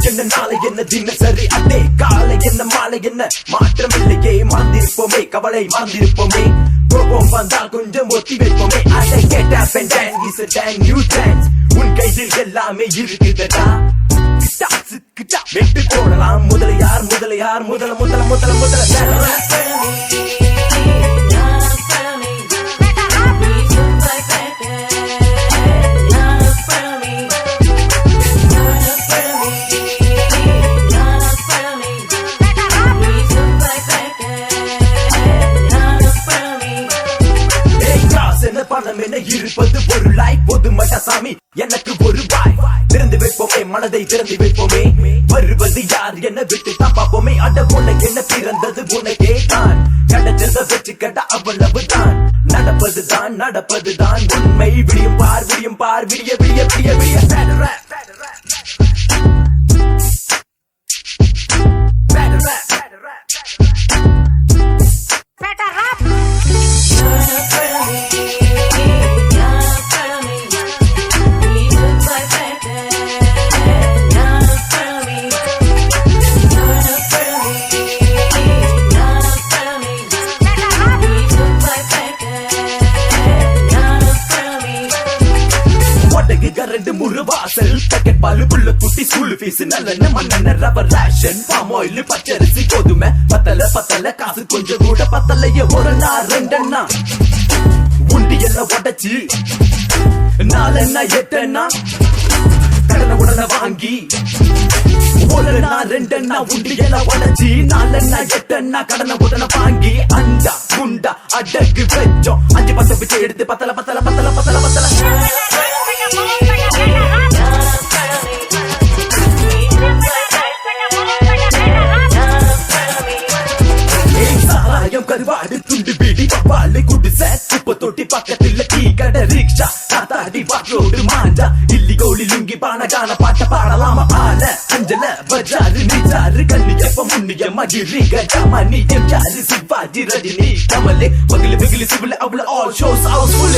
என்ன நாளை என்ன தினசரி அதே காலை என்ன மாலை என்ன மாற்றம் இல்லையே மாந்திருப்போமே கவலை மாந்திருப்போமே கோபம் வந்தால் கொஞ்சம் ஒத்தி வைப்போமே அதை கேட்ட உன் கையில் எல்லாமே இருக்குதடா வெட்டு போடலாம் முதலையார் முதலையார் முதல முதல முதல முதல பணம் என்ன இருப்பது ஒரு லைஃப் பொது மட்டசாமி எனக்கு ஒரு வாய் திறந்து வைப்போமே மனதை திறந்து வைப்போமே வருவது யார் என்ன விட்டு தான் பார்ப்போமே அட உனக்கு என்ன பிறந்தது உனக்கே தான் கிடைச்சத வச்சு கட்ட அவ்வளவு தான் நடப்பதுதான் உண்மை விடியும் பார் விடிய விடிய விடிய விடிய ரெண்டு முறு வாசல் பாக்கெட் பாலு புள்ள குட்டி ஸ்கூல் ஃபீஸ் நல்ல மண்ணெண்ண ரப்பர் ரேஷன் பாம் ஆயில் பச்சரிசி கோதுமை பத்தல காசு கொஞ்சம் கூட பத்தலையே ஒரு நாள் ரெண்டெண்ணா உண்டி எல்லாம் உடச்சு நாலெண்ணா எட்டெண்ணா கடனை உடனே வாங்கி ஒரு நாள் ரெண்டெண்ணா உண்டி எல்லாம் உடச்சு நாலெண்ணா எட்டெண்ணா கடனை உடனே வாங்கி அண்டா குண்டா அடகு வச்சோம் 5 பிச்சை எடுத்து பத்தல கருவாடு துண்டு பீடி கப்பாலு குடிச குப்பை தொட்டி பக்கத்துல டீ கடை ரிக்ஷா தாத்தாடி பாட்டோடு மாண்டா இல்லி கோழி லுங்கி பானகான பாட்ட பாடலாம ஆன அஞ்சல பஜாரு நிஜாரு கண்ணியப்ப முன்னிய மகிரி கஜாமா நீயம் யாரு சிவாஜி ரஜினி கமலே பகிலு சிவில அவ்வளவு ஆல் ஷோஸ் ஹவுஸ்ஃபுல்